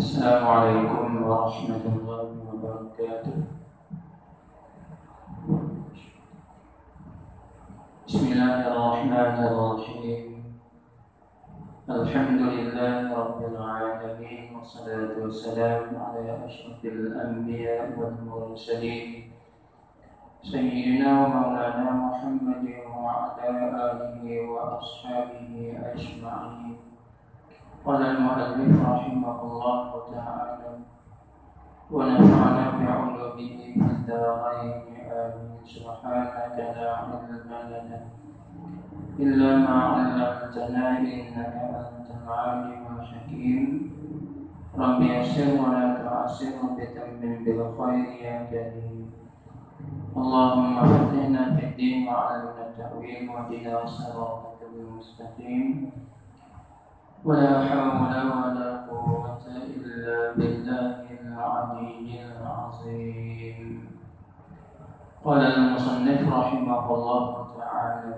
Assalamualaikum warahmatullahi wabarakatuh. Bismillahirrahmanirrahim. Alhamdulillahi rabbil alamin. Wassalatu wassalamu ala asyrafil anbiya wal mursalin Sayyidina wa maulana Muhammadin wa ala alihi wa ashabihi ajma'in. Qala al-mu'allif rahimahullahu ta'ala wa nafa'ana bi'ulumihi fid dharain amin. Subhanaka la ilma lana illa ma 'allamtana innaka antal 'alimul hakim. Rabbi yassir wa la tu'assir wa bitammin bil khairi ya karim. Allahumma faqqihna fid din wa 'allimna at-ta'wil wa hdina siratal mustaqim. ولا حول ولا قوة إلا بالله العلي العظيم. قال المصنف رحمه الله تعالى.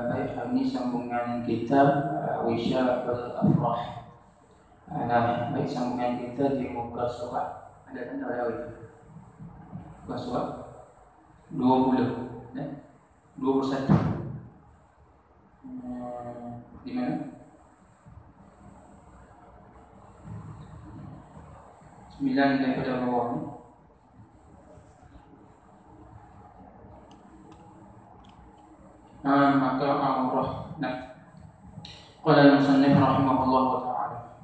Baik, ini sambungan kitab Wisyatul Afrah. Baik, sambungan kita di muka surat. Ada kan itu? Muka surat 20 dan 21. Di mana? 9 daripada bawah ni. Maka aurah. Qala al-musannif rahimahullah ta'ala.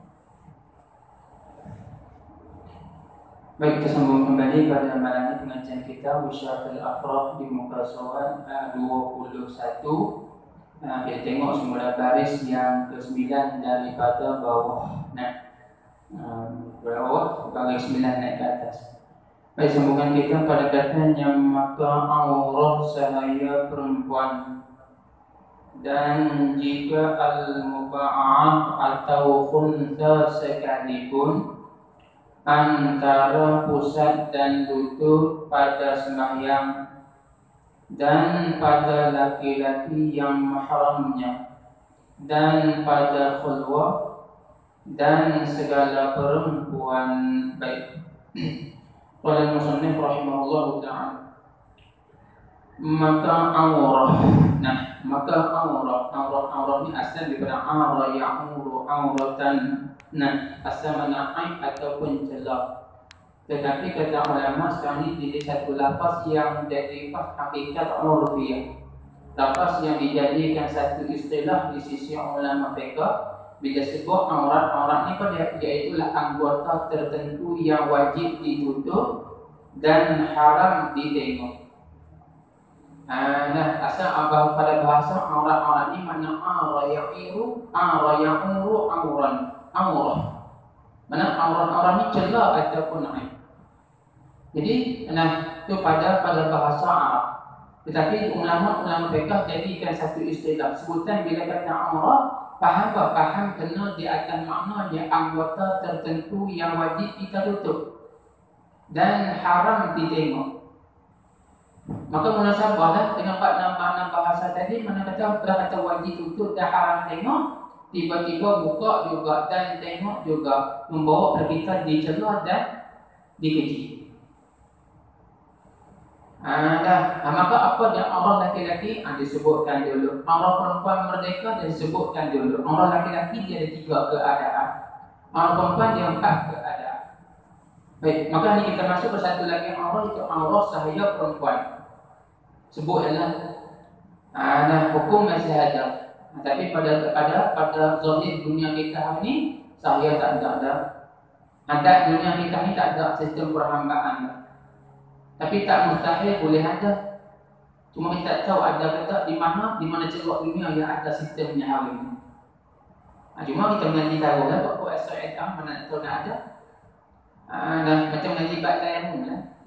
Baik, kita sambung kembali pada malam pengajian kita Wisyatul Afrah di muka surat 21. Kita tengok semula baris yang ke-9 daripada bawah. Bawah baris 9 naik ke atas. Baik, sambungan kita pada katanya maka aurah sahaya perempuan, dan jika al-muba'ah atau khunsa sekalipun antara pusat dan lutut pada sembahyang dan pada laki-laki yang mahramnya dan pada khulwah dan segala perempuan. Baik. Qala al-musannif rahimahullahu ta'ala. Maka aurah. Maka aurah ni asal daripada aura ya'uru auratan. Asal mana aib ataupun celah. Tetapi kata ulama sekarang ni jadi satu lafaz yang jadi hakikat urfiyah. Lafaz yang dijadikan satu istilah di sisi ulama fiqh. Bila sebut aurat ni pada iaitulah anggota tertentu yang wajib ditutup dan haram ditengok. Asal pada bahasa aurat ni makna aura ya'uru auran. Aurah. Mana aurat ni celah ataupun aib. Jadi itu pada bahasa Arab. Tetapi ulama fiqh jadikan satu istilah sebutan bila kata aurat. Faham kena di atas maknanya anggota tertentu yang wajib kita tutup dan haram ditengok. Maka munasabahlah dengan makna bahasa tadi, mana kata wajib tutup dan haram tengok, tiba-tiba buka juga dan tengok juga, membawa kita dicela dan dikeji. Maka apa yang aurat laki-laki disebutkan dulu. Aurat perempuan merdeka disebutkan dulu. Aurat laki-laki dia ada 3 keadaan. Aurat perempuan dia 4 keadaan. Baik, maka ni kita masuk ke satu lagi aurat, itu aurat sahaya perempuan. Sebutlah. Hukum masih ada. Tapi pada zahir dunia kita hari ni sahaya tak ada. Adat dunia kita ni tak ada sistem perhambaan. Tapi tak mustahil boleh ada. Cuma kita tak tahu ada kata di mana cerak dunia yang ada sistemnya hari ini. Cuma kita mengaji tahu lah bahawa SIM mana tahu nak ada. Macam ngaji bab tayamum lah.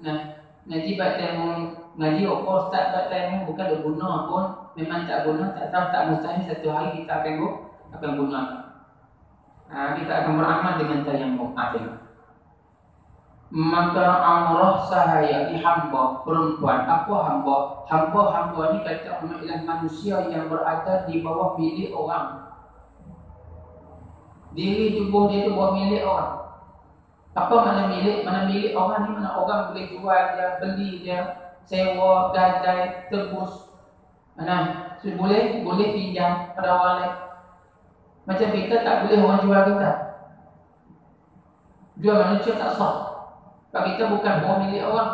Ngaji bab tayamum, ngaji okor start bab tayamum bukan ada guna pun, memang tak guna, tak tahu, tak mustahil satu hari kita akan guna. Kita akan beramal dengan tayamum. Maka aurah sahaya di hamba perempuan. Apa hamba? Hamba ni kata ulama ialah manusia yang berada di bawah milik orang. Diri tubuh dia itu bawah milik orang. Apa mana milik? Mana milik orang ni, mana orang boleh jual dia, beli dia, sewa, gadai, tebus. Mana? So, boleh pinjam pada orang lain. Macam kita tak boleh orang jual kita. Jual manusia tak sah. Sebab kita bukan orang milik orang.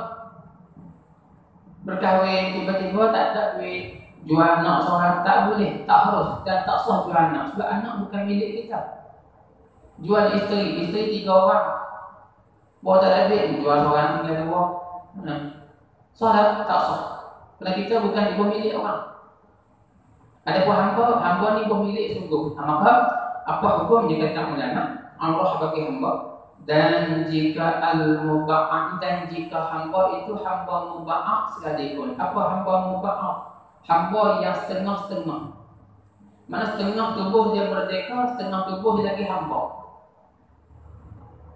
Berkahwin tiba-tiba tak ada duit, jual anak seorang tak boleh, tak harus dan tak sah jual anak. Sebab anak bukan milik kita. Jual isteri 3 orang. Bawa tak ada duit, jual seorang tinggal 2. Sah tak sah. Kerana kita bukan ibu milik orang. Adapun hamba ni pemilik sungguh. Maka apa hukum jika tak ulama? Allah bagi hamba. Dan jika al-muba'ah, dan jika hamba itu hamba muba'ah sekalipun. Apa hamba muba'ah? Hamba yang setengah-setengah. Mana setengah tubuh dia merdeka, setengah tubuh dia lagi hamba.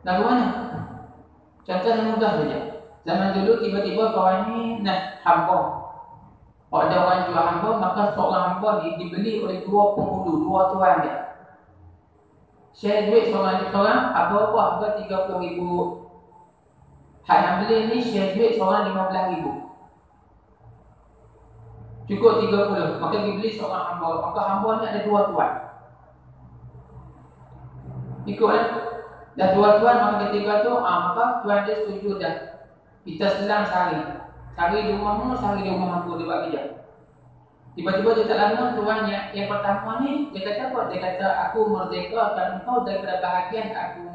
Lagu mana? Contoh yang mudah saja. Zaman dulu tiba-tiba kawan ni nak hamba. Kalau ada orang jual hamba, maka seorang hamba dibeli oleh 2 penghulu, 2 tuan dia. Share duit seorang, apa harga 30,000. Hak nak beli ni share duit seorang 15,000. Cukup 30, maka dibeli seorang hamba. Maka hamba ni ada 2 tuan. Ikut kan? Dah 2 tuan, maka ketiga tu, maka tuan dia setuju dah. Kita selang sehari. Sehari di rumahmu, sehari di rumah aku, dia buat kerja. Tiba-tiba dia tak lama, tuan yang pertama ni, dia kata apa? Dia kata, aku merdeka dan engkau daripada bahagian aku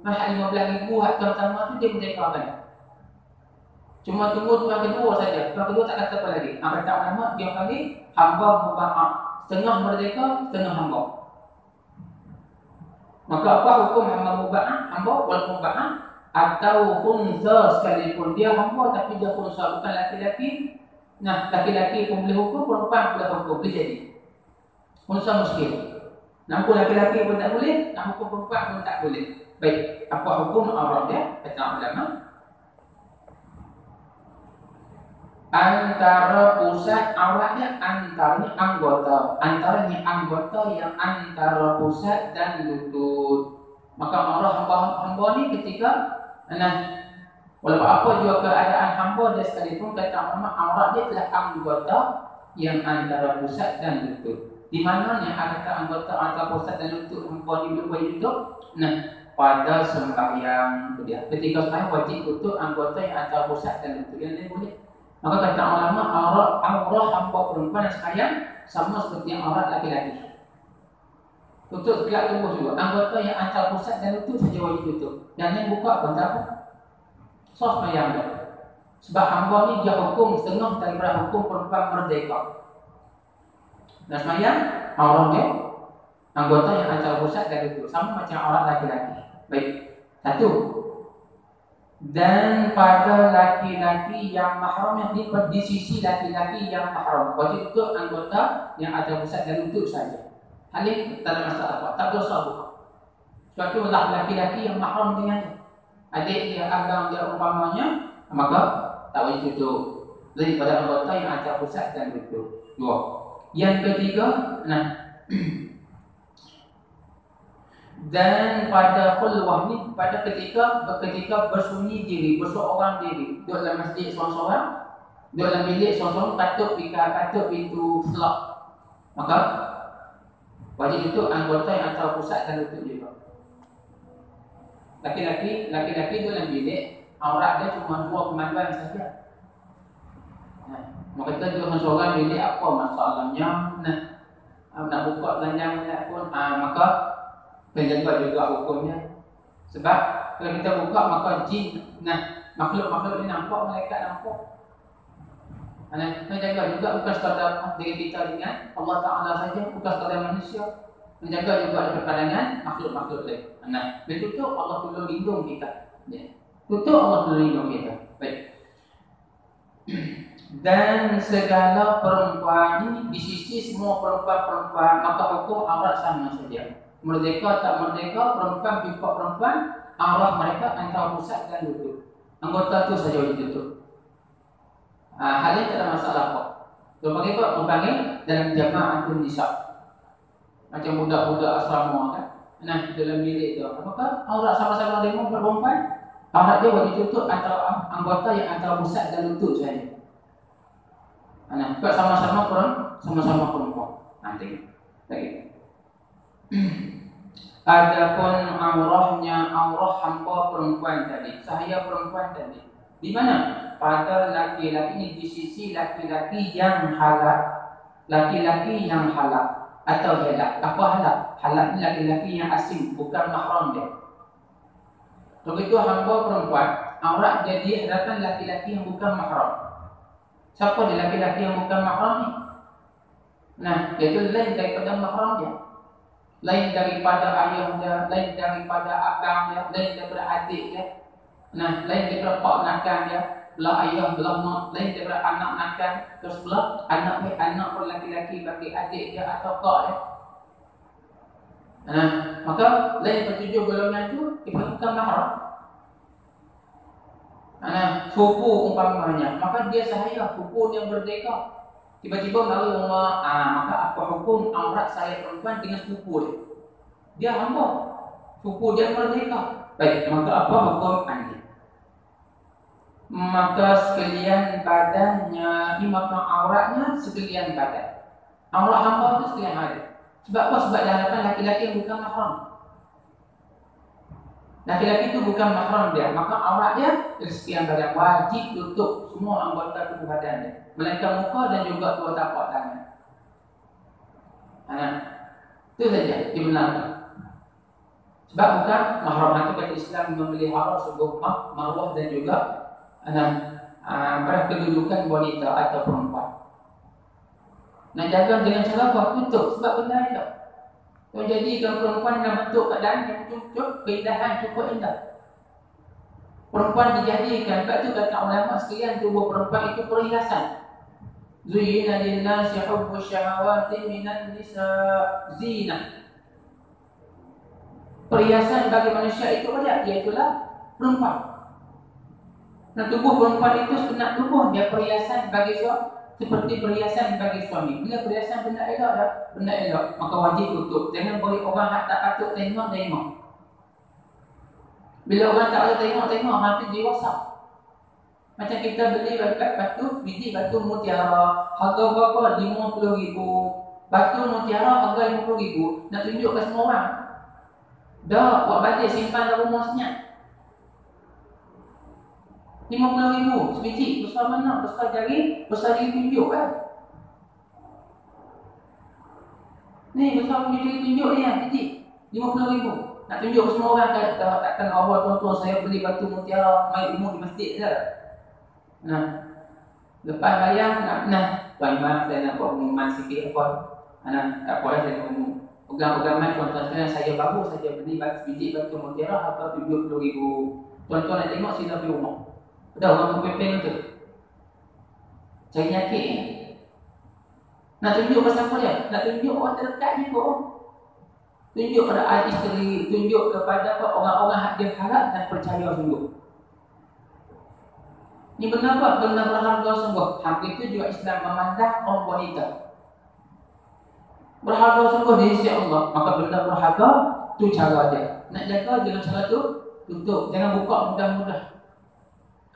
mahal 15,000, hak tuan pertama tu dia merdekakan. Cuma tunggu tuan kedua saja. Tuan kedua tak kata apa lagi. Kata ulama, dia panggil hamba muba'ah. Setengah merdeka, setengah hamba. Maka apa hukum hamba muba'ah? Hamba wal muba'ah atau unsa sekalipun dia hamba tapi dia unsa, bukan laki-laki. Nah, laki-laki pun boleh hukum, perempuan boleh hukum, boleh jadi. Unsa muskil. Nak hukum laki-laki pun tak boleh, nak hukum perempuan pun tak boleh. Baik, apa hukum aurat dia? Kata ulama, antara pusat auratnya antaranya anggota yang antara pusat dan lutut. Maka aurat hamba ni ketika walaupun apa juga keadaan hamba dia sekalipun, kata ulama, aurat dia adalah anggota yang antara pusat dan lutut. Di mana yang ada anggota antara pusat dan lutut hamba ni boleh hidup? Pada sembahyang dia. Ketika sembahyang wajib tutup anggota yang antara pusat dan lutut. Yang lain boleh. Maka kata ulama, aurat hamba perempuan dan sembahyang sama seperti aurat laki-laki. Tutup gelap tubuh juga. Anggota yang antara pusat dan lutut saja wajib tutup. Yang lain buka pun tak apa. Soh sembahyang dia. Sebab hamba ni dia hukum setengah daripada hukum perempuan merdeka. Dan sembahyang aurat dia anggota yang antara pusat dan lutut sama macam aurat laki-laki. Baik. 1. Dan pada laki-laki yang mahram, yang di sisi laki-laki yang mahram wajib tutup anggota yang ada pusat dan lutut saja. Hal ini tak ada masalah apa, tak dosa bukan. Sebab itu laki-laki yang mahram dengannya, adik dia, abang dia umpamanya, maka tak wajib tutup. Daripada anggota yang ada pusat dan lutut. 2. Yang ketiga, dan pada khulwah ni, pada ketika bersunyi diri, berseorang diri, duduk dalam masjid seorang-seorang, duduk dalam bilik seorang-seorang, patut pintu selok, maka wajib itu anggota yang antara pusat dan lutut juga. Laki-laki duduk dalam bilik, aurat dia cuma 2 pemanduan saja. Maka kita duduk seorang bilik, apa masalahnya? Nak buka belanjang pun, maka penjaga juga hukumnya. Sebab kalau kita buka, maka jin, makhluk-makhluk ini nampak, malaikat nampak. Menjaga juga bukan sekadar diri kita dengan Allah Ta'ala saja, bukan sekadar manusia. Menjaga juga ada pandangan makhluk-makhluk lain. Betul Allah perlu lindung kita. Betul Allah perlu lindung kita. Baik. Dan segala perempuan ini, di sisi semua perempuan-perempuan, maka hukum aurat sama saja. Merdeka tak merdeka, perempuan jumpa perempuan, aurat mereka antara pusat dan lutut. Anggota tu saja wajib tutup. Hal ini tak ada masalah kok. Kalau panggil apa? Panggil dalam jama'atun nisa. Macam budak-budak asrama kan. Dalam bilik tu. Apakah aurat sama-sama dengan perempuan? Aurat dia wajib tutup antara anggota yang antara pusat dan lutut saja. Sebab sama-sama perempuan. Nanti lagi. Adapun aurahnya aurah hamba perempuan tadi, sahaya perempuan tadi. Di mana? Pada laki-laki ini di sisi laki-laki yang halal, laki-laki yang halal atau halal. Apa halal? Halal ini laki-laki yang asing, bukan mahram dia. Begitu hamba perempuan, aurat jadi hadapan laki-laki yang bukan mahram. Siapa dia laki-laki yang bukan mahram ni? Nah, iaitu lain daripada mahram dia. Lain daripada ayah dia, lain daripada abang dia, lain daripada adik dia. Nah, lain daripada pak nakal dia, belah ayah, belah mak, lain daripada anak nakal, terus belah anak pun laki-laki bagi adik dia atau pak dia. Maka lain bertujuh golongan itu bukan mahram. Sepupu umpamanya, maka dia sahaya, sepupu yang merdeka. Tiba-tiba lalu maka apa hukum aurat saya perempuan dengan sepupu dia? Dia hamba, sepupu dia merdeka. Baik, maka apa hukum anda? Maka sekalian badannya, maka auratnya sekalian badan. Aurat hamba itu sekalian ada. Sebab apa? Sebab di hadapan laki-laki yang bukan mahram. Laki-laki itu bukan mahram dia, maka aurat dia sekian badan, wajib tutup semua anggota tubuh badan dia, melainkan muka dan juga dua tapak tangan. Itu saja dibenarkan. Sebab bukan mahram itu kata Islam memelihara sebuah maruah dan juga kedudukan wanita atau perempuan. Jaga dengan cara apa? Tutup, sebab benda itu. Jadikan perempuan dalam bentuk keadaan yang cukup keindahan, cukup indah. Perempuan dijadikan, sebab itu kata ulama sekalian, tubuh perempuan itu perhiasan. Zuyyina lin-nasi hubbu syahawati minan nisa zina. Perhiasan bagi manusia itu banyak, iaitulah perempuan. Tubuh perempuan itu sebenarnya tubuh dia perhiasan bagi suami. Seperti perhiasan bagi suami. Bila perhiasan benda elok, maka wajib tutup. Jangan bagi orang tak patut tengok. Bila orang tak patut tengok, nanti dia rosak. Macam kita beli biji batu mutiara, harga berapa? 50,000. Batu mutiara harga 50,000. Nak tunjuk ke semua orang. Dah, buat balik simpan dalam rumah senyap. 50,000 sebiji, besar mana? Besar jari tunjuk kan? Ni besar punya jari tunjuk ni kan, biji 50,000. Nak tunjuk ke semua orang kan? Takkan awal tuan-tuan saya beli batu mutiara main umur di masjid je. Lepas bayar tuan Iman saya nak buat pengumuman sikit apa? Tak apa saya nak umum. Pegang-pegangan tuan-tuan saya baru saja beli biji batu mutiara harga 70,000. Tuan-tuan nak tengok sila pergi rumah. Dah orang kepepeng tu cari nyakit ni. Nak tunjuk pasal apa dia? Nak tunjuk orang terdekat ni pun. Tunjuk pada ahli isteri, tunjuk kepada orang-orang yang harap dan percaya sungguh. Ini benar apa? Benar berharga sungguh. Hampir itu juga Islam memandang kaum wanita berharga sungguh di sisi Allah. Maka benar berharga tu cara dia. Nak jaga dengan cara tu tutup, jangan buka mudah-mudah.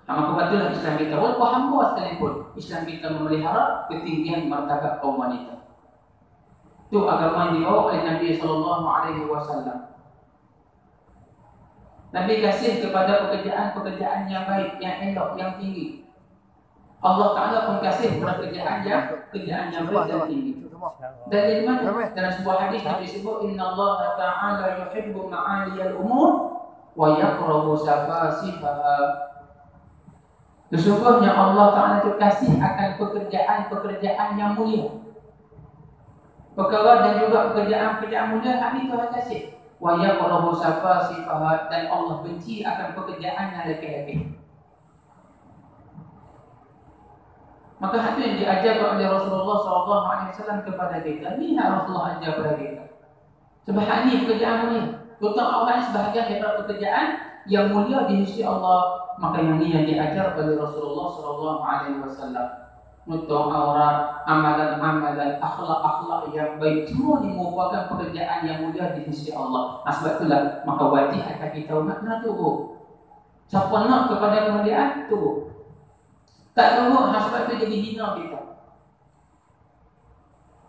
Maka betullah Islam kita, walaupun hamba sekalipun, Islam kita memelihara ketinggian martabat kaum wanita. Itu agama yang dibawa oleh Nabi SAW. Nabi kasih kepada pekerjaan-pekerjaan yang baik, yang elok, yang tinggi. Allah Ta'ala pun kasih kepada kerjaan yang baik dan tinggi. Dan dari mana? Dalam sebuah hadis Nabi sebut, Inna Allah Ta'ala yuhibbu ma'aliyal umur wa yakrahu safasifaha. Sesungguhnya Allah Ta'ala itu kasih akan pekerjaan-pekerjaan yang mulia. Perkara dan juga pekerjaan-pekerjaan mulia ini Tuhan kasih. Wa yaqrabu safasifaha, dan Allah benci akan pekerjaan yang lelaki-lelaki. Maka itu yang diajarkan oleh Rasulullah SAW kepada kita. Ini yang Rasulullah ajar kepada kita. Sebab ini pekerjaan mulia. Terutama orang sebahagian daripada pekerjaan yang mulia di sisi Allah. Maka yang ini yang diajar oleh Rasulullah SAW. Nutup aurat, amalan-amalan, akhlak-akhlak yang baik, semua ini merupakan pekerjaan yang mulia di sisi Allah. Sebab itulah maka wajib akan kita nak tubuh. Siapa nak kepada kemuliaan tu. Tak tunggu sebab tu jadi hina kita.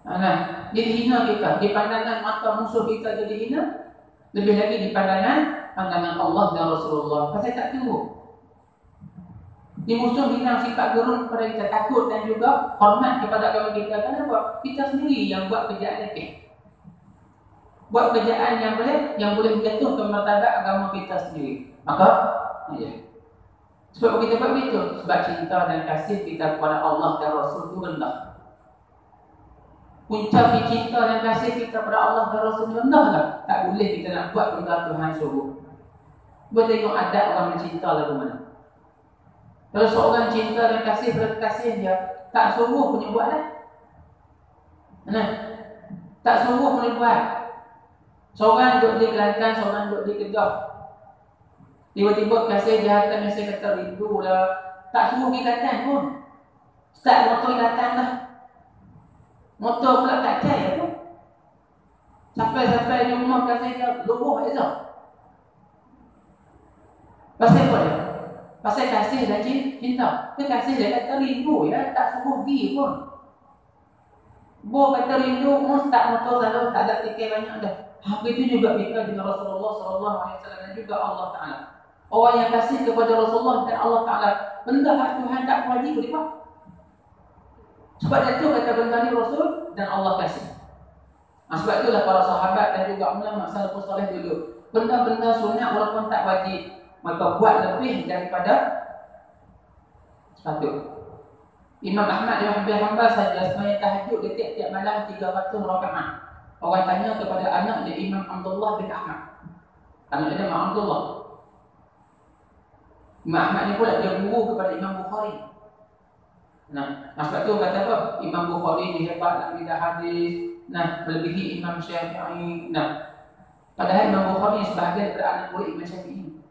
Nah, jadi hina kita. Di pandangan mata musuh kita jadi hina. Lebih lagi di pandangan Allah dan Rasulullah. Pasal tak tunggu. Di musuh hilang sifat gerun kepada kita, takut dan juga hormat kepada agama kita. Kenapa? Kita sendiri yang buat kerjaan lekeh. Buat kerjaan yang boleh menjatuhkan martabat agama kita sendiri. Maka, ya. Sebab kita buat begitu. Sebab cinta dan kasih kita kepada Allah dan Rasul itu rendah. Puncak cinta dan kasih kita kepada Allah dan Rasul itu rendah lah. Tak boleh kita nak buat benda Tuhan suruh. Buat tengok adab orang mencinta lagu mana. Kalau seorang cinta dan kasih pada kasih dia, tak suruh punya buat lah. Nah, tak suruh punya buat. Seorang duduk di Kelantan, seorang duduk di Kedah. Tiba-tiba kasih jahatan yang saya kata rindu lah. Tak suruh pergi Kelantan pun. Start motor datang lah. Motor pula tak cai tu. Sampai di rumah kasih dia lubuh je. Pasal apa dia? Pasal kasih dan cinta. Dia kasih dia kata rindu ya, tak suruh pergi pun. Bo kata rindu, start motor selalu tak ada tiket banyak dah. Begitu juga kita dengan Rasulullah SAW dan juga Allah Ta'ala. Orang yang kasih kepada Rasulullah dan Allah Ta'ala, benda hak Tuhan tak wajib dia. Sebab itu kata benda ni Rasul dan Allah kasih. Sebab itulah para sahabat dan juga ulama salafus saleh dulu. Benda-benda sunat walaupun tak wajib, maka buat lebih daripada sepatut. Imam Ahmad bin Hanbal saja sembahyang tahajud dia tiap-tiap malam 300 rakaat. Orang tanya kepada anak dia Imam Abdullah bin Ahmad. Anak dia Imam Abdullah. Imam Ahmad ni pula dia guru kepada Imam Bukhari. Nah, sebab tu kata apa? Imam Bukhari ni hebat dalam bidang hadis. Nah, melebihi Imam Syafi'i. Nah, padahal Imam Bukhari sebahagian daripada anak murid Imam Syafi'i.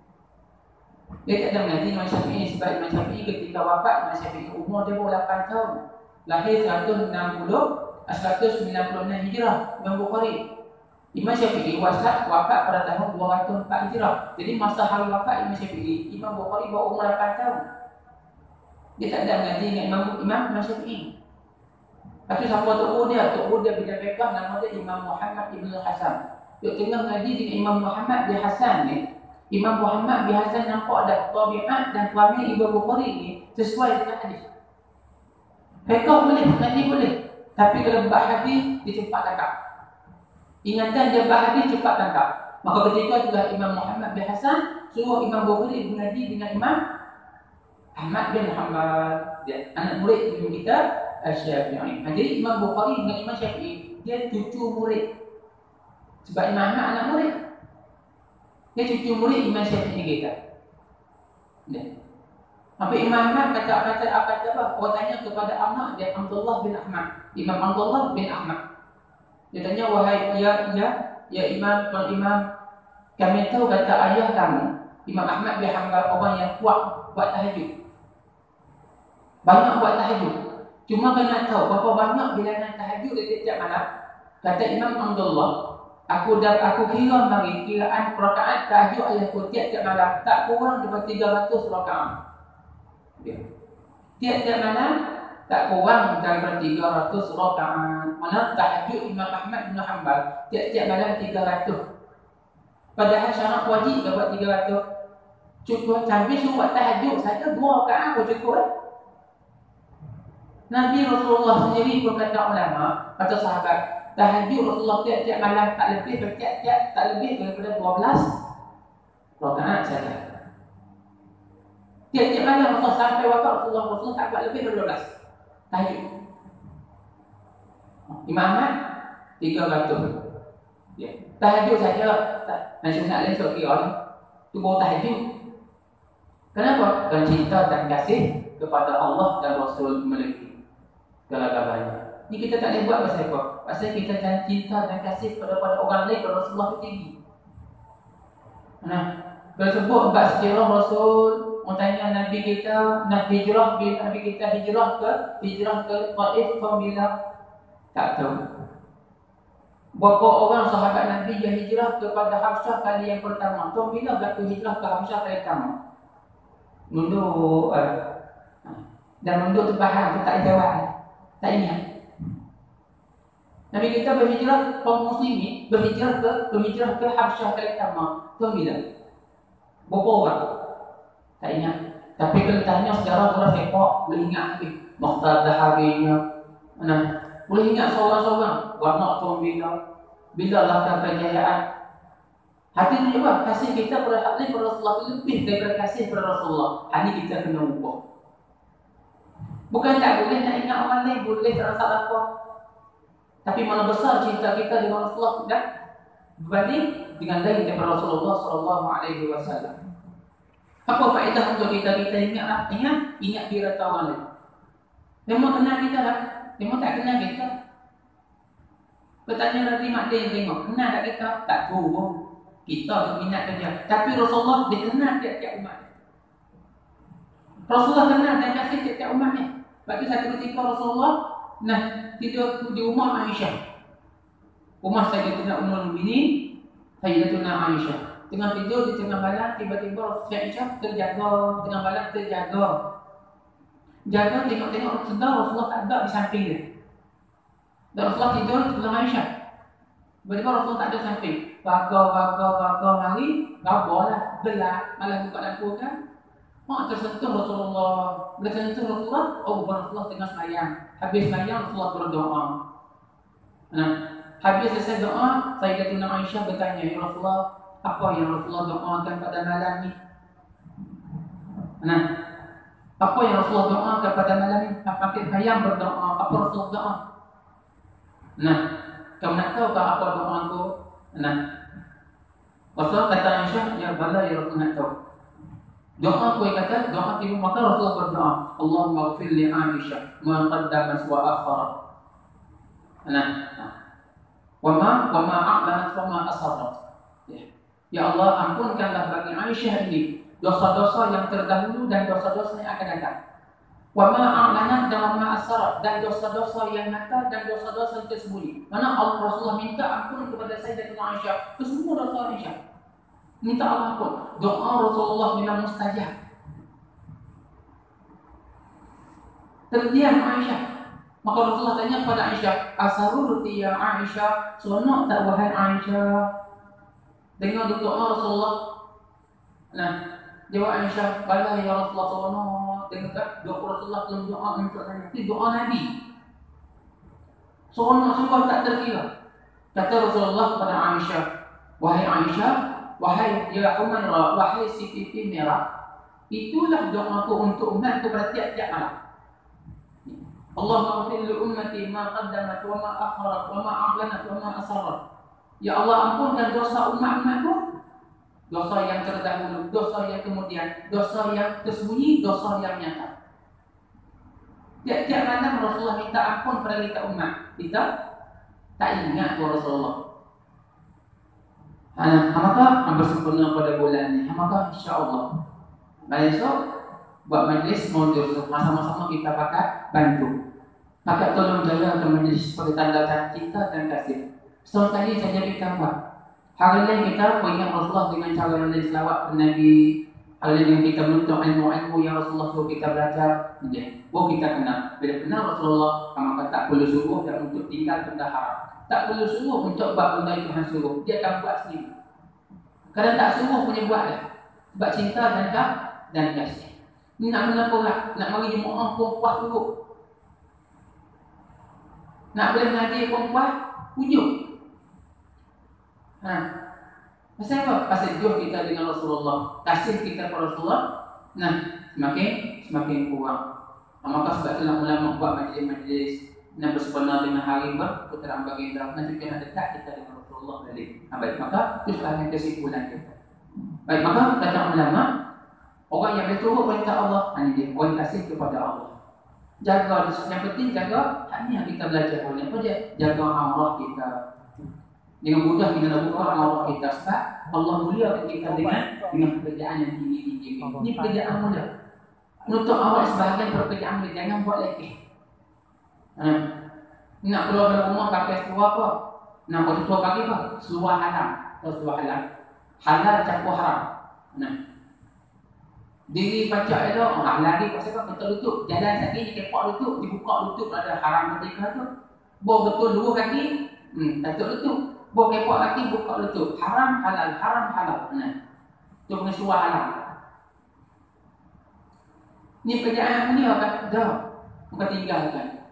Dia tak ada mengaji Imam Syafi'i sebab Imam Syafi'i ketika wafat Imam Syafi'i umur dia baru 8 tahun. Lahir 196 Hijrah Imam Bukhari. Imam Syafi'i wafat pada tahun 204 Hijrah. Jadi masa hari wafat Imam Syafi'i, Imam Bukhari baru umur 8 tahun. Dia tak ada mengaji dengan Imam Syafi'i. Lepas tu siapa tok dia? Tok dia bidang fiqh nama dia Imam Muhammad Ibn Hasan. Dia tengah mengaji dengan Imam Muhammad bin Hasan ni. Imam Muhammad bin Hasan nampak ada tabiat dan perangai Imam Bukhari ni sesuai dengan hadis. Fiqh boleh, mengaji boleh. Tapi kalau bab hadis dia cepat tangkap. Ingatan dia bab hadis cepat tangkap. Maka ketika juga Imam Muhammad bin Hasan suruh Imam Bukhari mengaji dengan Imam Ahmad bin Hanbal, dia anak murid Imam kita Syafi'i. Jadi Imam Bukhari dengan Imam Syafi'i dia cucu murid. Sebab Imam Ahmad anak murid. Dia cucu murid Imam Syafi'i kita. Dia. Tapi Imam Ahmad kata apa? Orang tanya kepada anak dia Abdullah bin Ahmad. Imam Abdullah bin Ahmad. Dia tanya, wahai ya Imam, kami tahu kata ayah kamu Imam Ahmad bin Hanbal orang yang kuat buat tahajud. Banyak buat tahajud. Cuma kena tahu berapa banyak bilangan tahajud dia tiap malam. Kata Imam Abdullah, aku kira mari kiraan rakaat tahajud ayahku tiap-tiap malam tak kurang daripada 300 rakaat. Tiap-tiap malam tak kurang daripada 300 rakaat. Mana tahajud Imam Ahmad bin Hanbal tiap-tiap malam 300. Padahal syarat wajib dah buat 300. Cukup sampai suruh buat tahajud saja 2 rakaat pun cukup lah. Nabi Rasulullah sendiri pun kata ulama, kata sahabat, tahajud Rasulullah tiap-tiap malam tak lebih daripada 12 rakaat saja. Tiap-tiap malam Rasulullah sampai wafat Rasulullah tak buat lebih daripada 12 tahajud. Imam Ahmad 300. Ya. Tahajud saja tak sunat lain sok kira tu baru tahajud. Kenapa? Kerana cinta dan kasih kepada Allah dan Rasul memiliki segala-galanya. Ini kita tak boleh buat pasal apa? Pasal kita cinta dan kasih kepada orang lain kepada Rasulullah itu tinggi. Nah, kalau sebut bab sejarah Rasul, orang tanya Nabi kita nak hijrah ke Taif bila tak tahu. Berapa orang sahabat Nabi yang hijrah kepada Habsyah kali yang pertama? Tahu bila berlaku hijrah ke Habsyah kali pertama? nunduk dan nunduk terbahan tu tak jawab, tak ingat. Nabi kita berhijrah, kaum muslimin berhijrah ke Habsyah kali pertama. Tahu bila? Berapa orang? Tak ingat. Tapi kalau tanya sejarah orang sepak, boleh ingat lagi. Mukhtar Zahabinya, mana? Boleh ingat seorang-seorang. Warna tu bila lahir kejayaan. Hati ni apa? Kasih kita pada Rasulullah lebih daripada kasih pada Rasulullah. Hanya kita kena ubah. Bukan tak boleh nak ingat orang lain, boleh tak rasa apa. Tapi mana besar cinta kita dengan Rasulullah dan berbanding dengan lain daripada Rasulullah sallallahu alaihi wasallam. Apa faedah untuk kita ingat diri orang lain. Memang kenal kita lah, memang tak kenal kita. Bertanya nanti mak dia yang tengok, kenal tak kita? Tak tahu pun. Kita tu minat dia. Tapi Rasulullah dia kenal tiap-tiap umat. Rasulullah kenal dan kasih tiap-tiap umatnya. Sebab tu satu ketika Rasulullah tidur di rumah Aisyah. Rumah Sayyidatina Ummul Mukminin, Sayyidatuna Aisyah. Tengah tidur di tengah malam, tiba-tiba Aisyah terjaga, tengah malam terjaga. Jaga tengok-tengok sedar Rasulullah tak ada di samping dia. Dan Rasulullah tidur di sebelah Aisyah. Tiba-tiba Rasulullah tak ada samping. Baga mari, gabalah, gelap, malam buka lampu kan. Mak tersentuh Rasulullah. Bila tersentuh Rasulullah, Rasulullah tengah semayang. Habis semayang, Rasulullah berdoa. Habis selesai doa, Sayyidatuna Aisyah bertanya, ya Rasulullah, apa yang Rasulullah doakan pada malam ni? Apa yang Rasulullah doakan pada malam ni? Makin sayang berdoa, apa Rasulullah doa? Kamu nak tahu tak apa doa aku? Rasulullah kata Aisyah, ya bala ya Rasul nak tahu. Doa aku yang kata, doa tiba maka Rasulullah berdoa, Allahumma ghfir li Aisyah ma qaddamat wa akharat. Wa ma a'lanat wa ma asarrat. Ya Allah, ampunkanlah bagi Aisyah ini dosa-dosa yang terdahulu dan dosa-dosa yang akan datang. Wa ma a'lanat dan wa ma asarrat, dan dosa-dosa yang nyata dan dosa-dosa yang tersembunyi. Mana Allah Rasulullah minta ampun kepada Sayyidatuna Aisyah kesemua dosa Aisyah. Minta Allah ampun. Doa Rasulullah memang mustajab. Terdiam Aisyah. Maka Rasulullah tanya kepada Aisyah, asarurti ya Aisyah, seronok tak wahai Aisyah? Dengar doa Rasulullah. Jawab Aisyah, bala ya Rasulullah seronok. Dengar tak doa Rasulullah dalam doa untuk saya. Itu doa Nabi. Seronok sungguh tak terkira. Kata Rasulullah kepada Aisyah, wahai Aisyah, wahai ya Umairah, wahai si pipi merah, itulah doaku untuk umatku pada tiap-tiap malam. Allahumma ighfir li ummati ma qaddamat wa ma akharat wa ma a'lanat wa ma asarrat. Ya Allah, ampunkan dosa umat-umatku, dosa yang terdahulu, dosa yang kemudian, dosa yang tersembunyi, dosa yang nyata. Tiap-tiap malam Rasulullah minta ampun pada kita umat. Kita tak ingat Rasulullah. Maka bersempurna pada bulan ni. Maka insya-Allah besok buat majlis mundur sama-sama kita pakai bantu. Pakai tolong jaga ke majlis sebagai tanda cinta dan kasih. Setahun tadi saja kita buat. Hari lain kita ingat Rasulullah dengan cara yang lain, selawat ke Nabi. Hari lain kita menuntut ilmu-ilmu yang Rasulullah suruh kita belajar. Kita kenal. Bila kenal Rasulullah, maka tak perlu suruh dan untuk tinggal benda haram. Tak perlu suruh untuk buat benda yang Tuhan suruh. Dia akan buat sendiri. Kadang tak suruh punya buat dah. Sebab cinta dan kasih. Ni nak menapa lah? Nak mari jemaah perempuan dulu. Nak boleh ngaji perempuan, ujuk. Pasal apa? Pasal jodoh kita dengan Rasulullah. Kasih kita kepada Rasulullah. Semakin kurang. Maka sebab itulah ulama buat majlis-majlis yang bersempena dengan hari berputaraan baginda. Nanti kena dekat kita dengan Rasulullah balik. Baik, maka itu sebagai kesimpulan kita. Baik, maka kata ulama, orang yang berturut perintah Allah, hanya dia orang kasih kepada Allah. Jaga, yang penting jaga hanya yang kita belajar oleh apa dia? Jaga aurah kita. Dengan mudah kita nak buka aurah kita sebab Allah mulia kita dengan pekerjaan yang tinggi-tinggi. Ini pekerjaan mulia. Untuk awak sebahagian pekerjaan mulia, jangan buat lagi. Nak keluar dari rumah pakai seluar apa? Nak buat seluar pagi apa? Seluar haram atau seluar halal. Halal campur haram. Diri baca elok, lari pasal kan betul lutut. Jalan sakit, kepak lutut, dibuka lutut ada haram ketika tu. Bawa betul dua kaki, tatuk lutut. Bawa kepak kaki, buka lutut. Haram halal, haram halal. Nah, tu pengesuah halal. Ni kerjaan ni akan dah, bukan tinggalkan.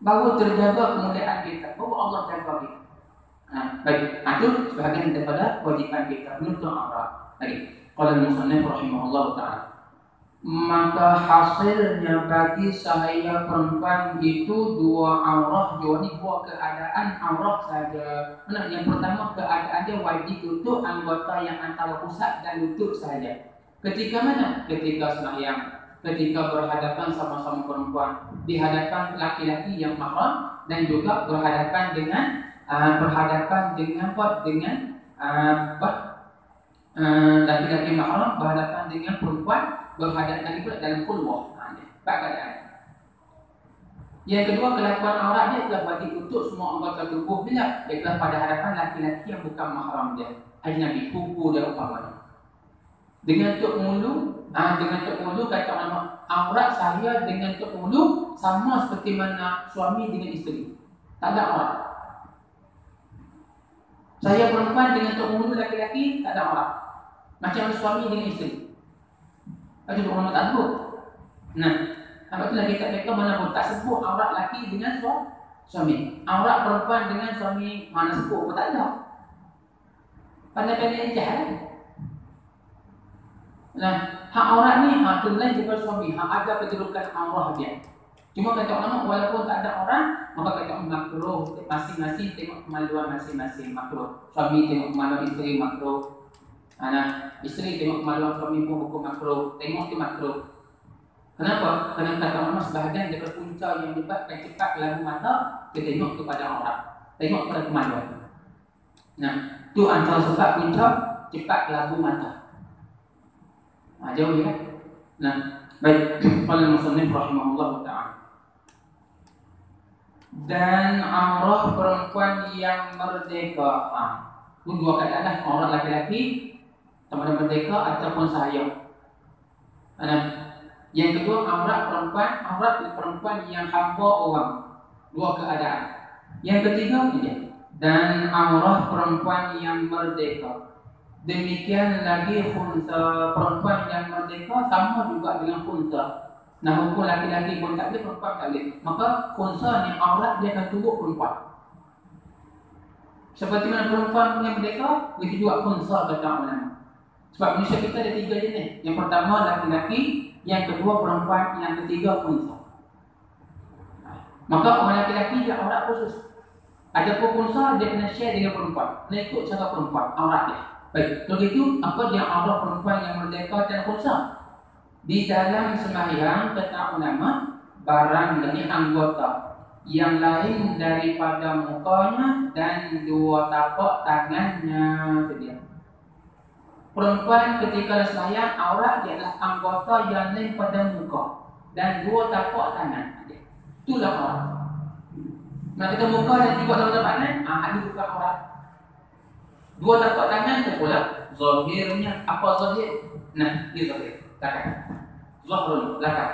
Baru terjaga kemuliaan kita. Baru Allah jaga kita. Baik, itu sebahagian daripada kewajipan kita menuntut aurat. Baik, qala al-musannif rahimahullah taala. Maka hasilnya bagi saya perempuan itu dua aurat, dua keadaan aurat saja. Mana yang pertama keadaan dia wajib tutup anggota yang antara pusat dan lutut saja. Ketika mana? Ketika sembahyang. Ketika berhadapan sama-sama perempuan, dihadapan laki-laki yang mahram dan juga berhadapan dengan laki-laki mahram berhadapan dengan perempuan berhadapan juga dalam khulwah. Keadaan. Yang kedua, kelakuan aurat dia telah wajib tutup semua anggota tubuh bila dia telah pada hadapan laki-laki yang bukan mahram dia, ajnabi, kuku dan umpamanya. Dengan tok mulu, kata ulama, aurat saya dengan tok mulu sama seperti mana suami dengan isteri. Tak ada aurat. Saya perempuan dengan tok mulu laki-laki tak ada aurat. Macam suami dengan isteri. Ada ulama tak sebut. Nah, apa tu lagi tak mereka mana pun tak sebut aurat laki dengan suami. Aurat perempuan dengan suami mana sebut pun tak ada. Pandai-pandai jahat. Nah, hak aurat ni tu lain daripada suami. Hak ada kedudukan aurat dia. Cuma kata ulama walaupun tak ada aurat, maka kata makruh, masing-masing tengok kemaluan masing-masing makruh. Suami tengok kemaluan isteri makruh. Anak isteri tengok kemaluan suami pun hukum makruh. Tengok tu makruh. Kenapa? Kerana kata ulama sebahagian daripada punca yang menyebabkan cepat lalu mata, kita tengok kepada aurat. Tengok kepada kemaluan. Nah, tu antara sebab punca cepat lalu mata. Jauh ya. Nah, baik. Qala al-musannif rahimahullah ta'ala. Dan aurat perempuan yang merdeka. Dua keadaan, aurat laki-laki sama ada merdeka ataupun sahaya. Yang kedua, aurat perempuan yang hamba orang. Dua keadaan. Yang ketiga ini. Dan aurat perempuan yang merdeka. Demikian lagi khunsa, perempuan yang merdeka sama juga dengan khunsa. Nah, hukum laki-laki pun tak boleh, perempuan tak boleh. Maka khunsa ni aurat dia akan turut perempuan. Seperti mana perempuan yang merdeka, begitu juga khunsa kata ulama. Sebab manusia kita ada tiga jenis. Yang pertama laki-laki, yang kedua perempuan, yang ketiga khunsa. Maka orang laki-laki dia aurat khusus. Ada pun khunsa dia kena share dengan perempuan. Kena ikut cara perempuan, aurat dia. Baik, begitu apa dia aurat perempuan yang merdeka dan khunsa? Di dalam sembahyang kata ulama, barang dari anggota yang lain daripada mukanya dan dua tapak tangannya sedia. Perempuan ketika sembahyang aurat dia adalah anggota yang lain pada muka dan dua tapak tangan. Itulah aurat. Nak kita muka dan juga dua tapak tangan, ada bukan aurat. Dua tapak tangan tu pula zahirnya apa zahir? Nah, ini zahir. Belakang. Zahirul belakang.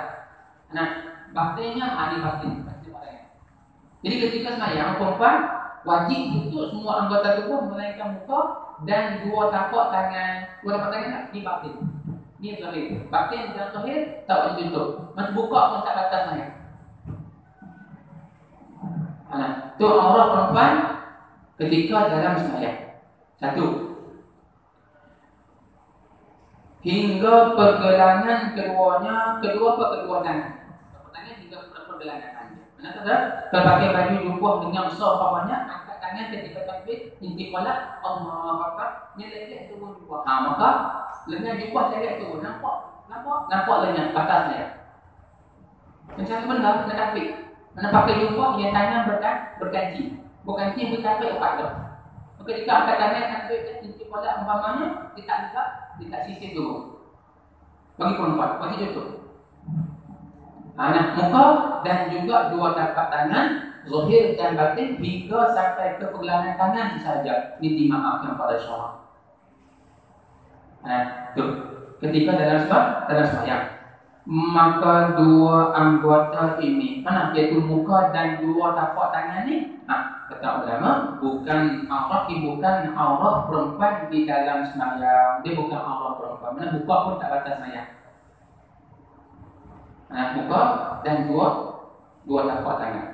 Nah, batinnya ada batin. Jadi ketika sembahyang perempuan wajib tutup semua anggota tubuh melainkan muka dan dua tapak tangan. Dua tapak tangan ni batin. Ni zahir. Batin dan zahir tak wajib tutup. Masa buka pun tak batal sembahyang. Nah, tu aurat perempuan ketika dalam sembahyang. Satu, hingga pergelangan keduanya, kedua tangan. Tangan hingga pergelangan tangan. Mana ada? Kalau pakai baju jubah dengan besar banyak, angkat tangan ketika takbir, inti qala Allahu Akbar, nyelek turun jubah. Maka lengan jubah nyelek turun. Nampak lengan batasnya. Macam benda nak takbir. Mana pakai jubah yang tangan berganti. Berganti bertakbir empat dah. Ketika angkat tangan ambil inti qala umpamanya kita sisir dulu. Bagi perempuan, bagi tutup. Nah, muka dan juga dua tapak tangan, zahir dan batin hingga sampai ke pergelangan tangan saja. Minta maaf yang pada syarak. Tu. ketika dalam sembahyang. Maka dua anggota ini, mana yaitu muka dan dua tapak tangan ni, kata ulama, bukan aurat perempuan di dalam sembahyang. Dia bukan aurat perempuan. Mana muka pun tak batas sembahyang. Muka dan dua tapak tangan.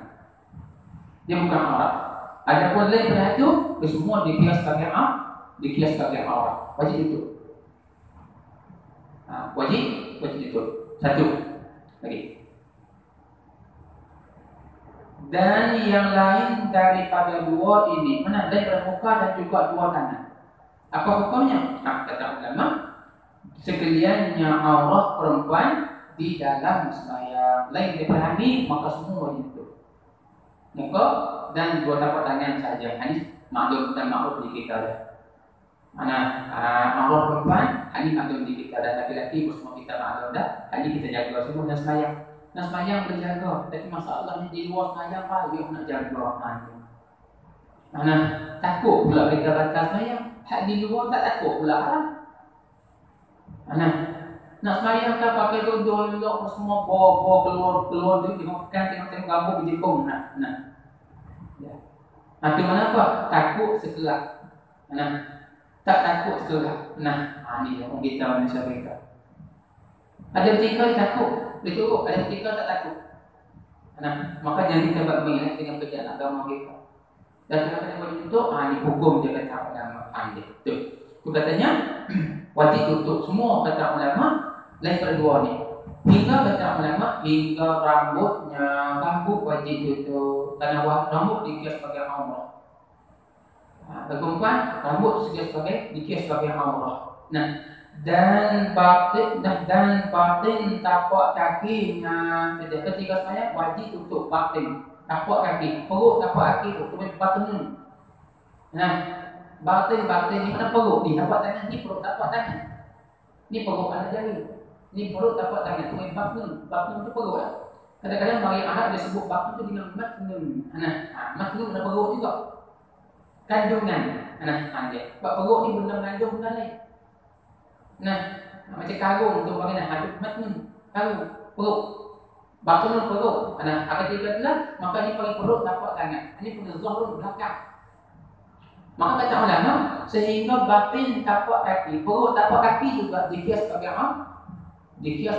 Dia bukan aurat. Adapun lain pada itu, semua dikira sebagai aurat. Wajib itu. Wajib itu. Satu lagi. Dan yang lain daripada dua ini, mana daripada muka dan juga dua tangan. Apa hukumnya? Kata ulama, sekaliannya aurat perempuan di dalam sembahyang. Lain daripada ini, maka semua wajib itu. Muka dan dua tapak tangan saja. Ini maklum dan maklum di kita dah. Aurat perempuan, ini maklum di kita dah. Laki-laki semua kita maklum dah. Ini kita jaga semua dan sembahyang. Dan sembahyang berjaga. Tapi masalahnya di luar sembahyang apa? Dia nak jaga. Takut pula kita batal sembahyang. Hak di luar tak takut pula. Nak sembahyang kan pakai tudung elok semua bawa keluar duit tengok gambar berjepung. Itu mana apa? Takut sekelak. Tak takut sekelak. Ni orang kita manusia kita. Ada ketika takut, dia turut. Ada ketika tak takut. Maka jangan kita buat mengingat dengan perjalanan agama kita. Dan kadang-kadang boleh tutup, ni hukum dia kata ulama pandai. Itu katanya wajib tutup semua kata ulama. Lain pada dua ni. Hingga kata ulama, hingga rambut wajib tutup. Kerana rambut dikira sebagai aurat. Perempuan rambut dikira sebagai aurat. Dan batin tapak kaki. Ketika saya wajib tutup batin tapak kaki, perut tapak kaki tu kemudian batin. Batin ni mana perut ni tapak tangan ni, perut tapak tangan ni, perut pada jari ni, perut tapak tangan kemudian batin tu perut lah. Kadang-kadang mari Ahad dia sebut batin tu dengan matnun. Matnun ada perut juga, kandungan. Dia sebab perut ni benda mengandung benda lain. Macam karung tu bagaimana? Ada matnun, karung, perut. Batun perut. Akan tiba-tiba maka ni paling perut tapak tangan. Ini punya zahrun belakang. Maka kata ulama, sehingga batin tapak kaki, perut tapak kaki juga dikira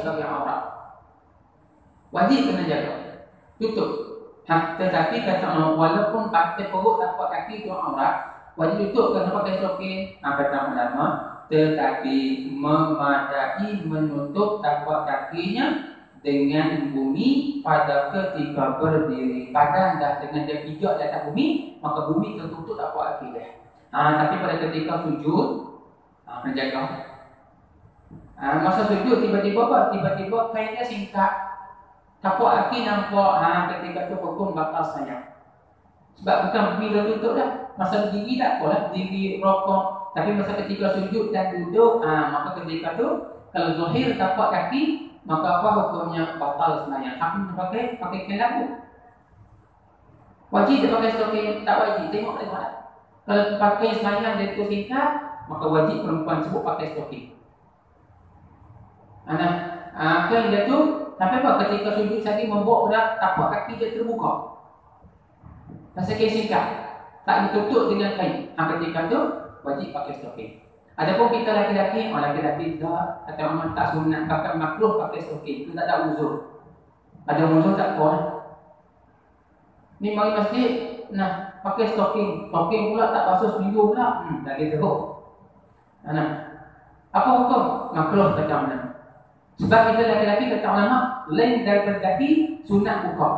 sebagai aurat. Wajib kena jaga. Tutup. Tetapi kata ulama, walaupun batin perut tapak kaki itu aurat, wajib tutup kerana pakai stocking. Kata ulama, tetapi memadai menutup tapak kakinya dengan bumi pada ketika berdiri. Padahal dah dengan dia pijak di atas bumi, maka bumi tertutup tapak kaki dia. Tapi pada ketika sujud, menjaga. Masa sujud tiba-tiba kainnya singkat, tapak kaki nampak. Ketika tu hukum batal sembahyang. Sebab bukan bumi tertutup dah. Masa berdiri tak apalah, berdiri rokok. Tapi masa ketika sujud dan duduk, maka ketika tu kalau zahir tapak kaki, maka apa hukumnya? Batal sembahyang. Hakim pakai kain lampu. Wajib dia pakai stocking, tak wajib. Tengok. Kalau pakai sembahyang dia tu singkat, maka wajib perempuan sebut pakai stocking. Kain dia tu sampai apa? Ketika sujud tadi membawa pada tapak kaki dia terbuka. Pasal kain singkat, tak ditutup dengan kain. Ketika tu wajib pakai stocking. Adapun kita laki-laki tak, kata orang tak sunat, bahkan makruh pakai stocking. Itu tak ada uzur. Ada uzur tak apa. Ni mari masjid, pakai stocking. Stocking pula tak basuh seminggu pula. Lagi teruk. Apa hukum? Makruh kata ulama. Sebab kita laki-laki kata ulama, lain daripada dahi sunat buka.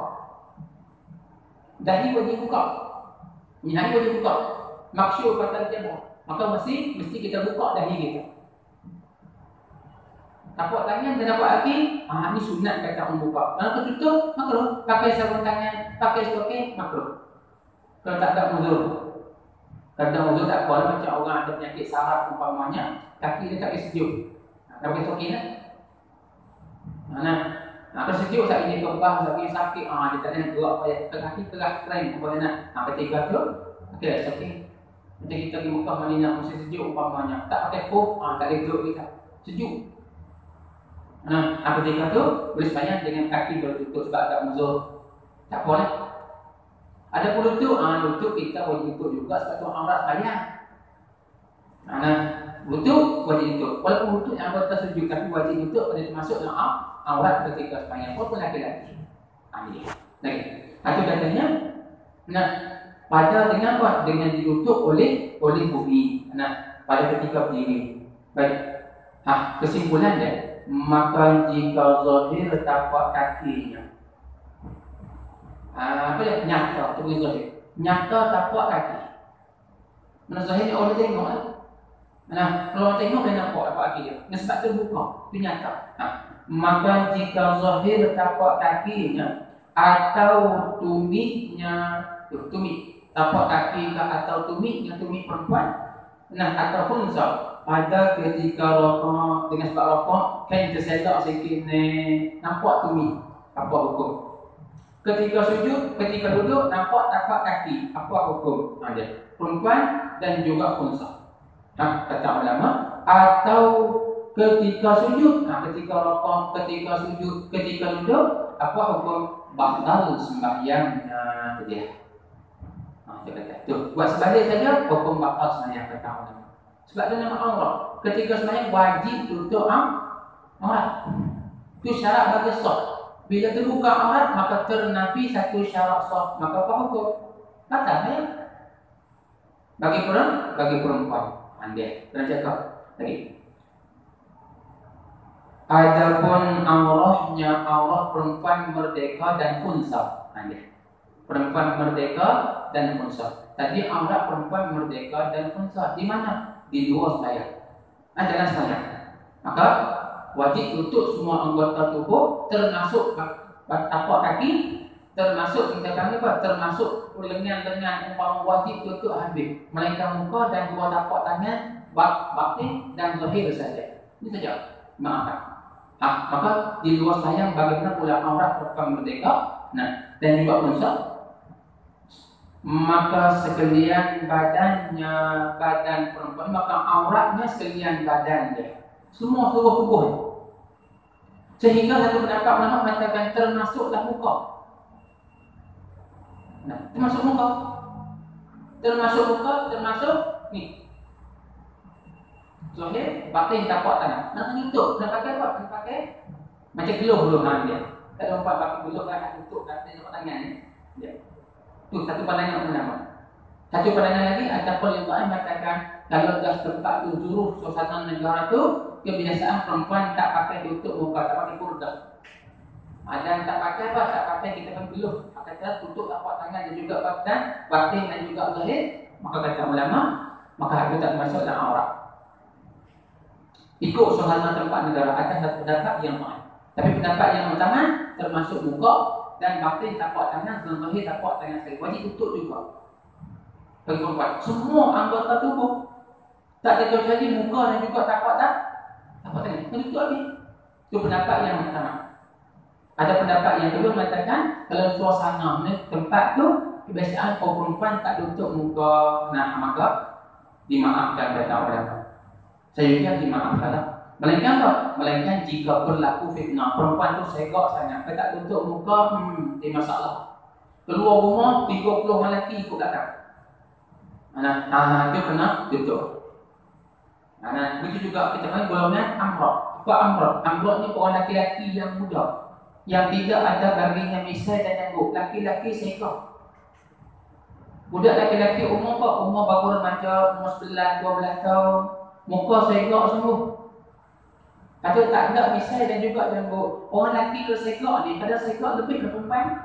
Dahi wajib buka. Dahi wajib buka. Maksud kata jemaah. Maka mesti kita buka dahi kita. Tapak tangan dan tapak kaki, ni sunat kata orang buka. Kalau tertutup, makruh. Pakai sarung tangan, pakai stocking, makruh. Kalau tak ada uzur. Kalau uzur tak apa, macam orang ada penyakit saraf umpamanya, kaki dia tak boleh sejuk. Pakai stocking lah. Kalau sejuk saat ini kebah, saat ini sakit, dia tak ada gerak payah. Kaki keras keren, ketika tu, pakai stocking. Macam kita pergi Mekah Madinah musim sejuk umpamanya, tak pakai kop, tak boleh duduk kita. Sejuk. Nah, ketika tu boleh sembahyang dengan kaki bertutup sebab tak musuh. Tak boleh. Ada pun lutut, lutut kita wajib tutup juga sebab tu aurat sembahyang. Nah, lutut wajib tutup. Walaupun lutut yang anggota sujud tapi wajib tutup pada termasuk dalam aurat ketika sembahyang pun laki-laki. Ini. Lagi. Itu katanya. Nah, pada dengan apa? Dengan ditutup oleh bumi. Nah, pada ketika berdiri. Baik. Kesimpulan dia. Maka jika zahir tapak kakinya apa dia? Nyata, itu bukan zahir. Nyata tapak kaki. Mana zahir ni orang tengok lah. Nah, kalau orang tengok dia nampak tapak kaki dia. Nah, sebab terbuka, itu nyata. Maka jika zahir tapak kakinya atau tumitnya, tumit tapak kaki atau tumitnya, tumit perempuan. Nah, ataupun ada ketika rokok dengan sebab rokok kan tersedak sikit ni nampak tumit apa hukum? Ketika sujud, ketika duduk nampak tapak kaki apa hukum? Ada perempuan dan juga unsa. Kata ulama atau ketika sujud, ketika rokok, ketika sujud, ketika duduk apa hukum? Batal sembahyangnya dia. Buat sebalik saja hukum batal sembahyang kata ulama. Sebab itu nama aurat. Ketika sebenarnya wajib tutup aurat. Itu syarat bagi sah. Bila terbuka aurat maka ternafi satu syarat sah. Maka apa hukum? Batal ya. Bagi perempuan. Andai. Pernah cakap lagi. Adapun aurat perempuan merdeka dan unsa. Andai. Perempuan merdeka dan unsa. Tadi aurat perempuan merdeka dan unsa di mana? Di luar sembahyang. Jangan sembahyang. Maka wajib tutup semua anggota tubuh termasuk tapak kaki, termasuk kita kami termasuk lengan-lengan umpama wajib tutup habis. Melainkan muka dan dua tapak tangan, batin dan zahir saja. Ini saja. Maafkan. Maka di luar sembahyang bagaimana pula aurat perempuan merdeka, dan juga unsa. Maka sekalian badannya, badan perempuan, maka auratnya sekalian badan dia. Semua seluruh tubuh. Sehingga satu pendapat ulama mengatakan termasuklah muka. Termasuk muka. Termasuk ni. Zahir, batin tapak tangan. Nak tutup, nak pakai apa? Nak pakai macam geluh dia. Tak ada empat pakai geluh kan tutup tapak tangan ni. Dia. Itu satu pandangan ulama. Satu pandangan lagi ataupun yang lain mengatakan kalau dah tempat tu juruh suasana negara tu kebiasaan perempuan tak pakai tutup muka, tak pakai kurdah. Dan tak pakai apa? Tak pakai kita kan geluh. Kata tutup tapak tangan dan juga batin dan juga zahir. Maka kata ulama, maka itu tak masuk dalam aurat. Ikut suasana tempat negara atas satu pendapat yang lain. Tapi pendapat yang utama termasuk muka dan batin tapak tangan dan zahir tapak tangan sekali. Wajib tutup juga. Bagi perempuan. Semua anggota tubuh. Tak kecuali muka dan juga tapak tangan. Tutup lagi. Itu pendapat yang utama. Ada pendapat yang kedua mengatakan kalau suasana tempat tu kebiasaan kaum perempuan tak tutup muka, maka dimaafkan kata ulama. Saya juga dimaafkanlah. Melainkan apa? Melainkan jika berlaku fitnah, perempuan tu segak sangat, dia tak tutup muka, dia masalah. Keluar rumah 30 lelaki ikut datang. Dia kena tutup. Begitu juga kita panggil golongan amrah. Apa amrah? Amrah ni orang laki-laki yang muda, yang tidak ada baginya misai dan nyanggup. Laki-laki segak. Budak laki-laki umur apa? Umur baru remaja, umur 11, 12 tahun. Muka segak semua. Kata tak ada misai dan juga janggut. Orang lelaki ke segak ni, kadang segak lebih ke perempuan.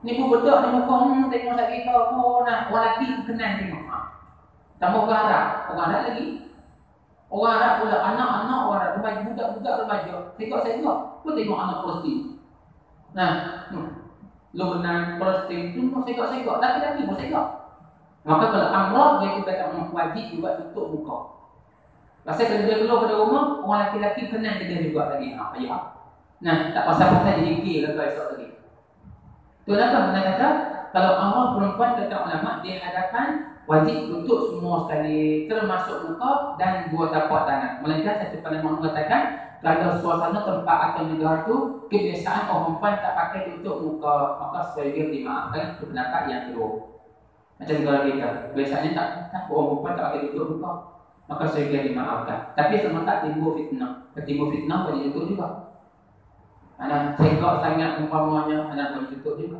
Ni pun budak ni muka, tengok sakit kau. Orang lelaki kenal tengok. Tambah orang Arab. Orang Arab lagi. Orang Arab pula, anak-anak orang Arab, remaja, budak-budak remaja. Segak-segak. Pun tengok anak Palestin. Lebanon, Palestin tu pun segak-segak. Laki-laki pun segak. Maka kalau amrah, dia kata wajib juga tutup muka. Pasal kalau dia keluar pada rumah, orang laki-laki kenal dia juga lagi. Tak pasal-pasal jadi gay ke esok lagi. Itu kenapa kita kata kalau amrah perempuan kata ulama di hadapan wajib tutup semua sekali termasuk muka dan dua tapak tangan. Melainkan satu pandangan mengatakan kalau suasana tempat atau negara tu kebiasaan orang perempuan tak pakai tutup muka, maka sebaiknya dimaafkan. Itu pendapat yang kedua. Macam negara kita, biasanya tak orang perempuan tak pakai tutup muka, maka sebaiknya dimaafkan. Tapi sama tak timbul fitnah. Timbul fitnah boleh tutup juga. Anak cekak sangat umpamanya, anak boleh tutup juga.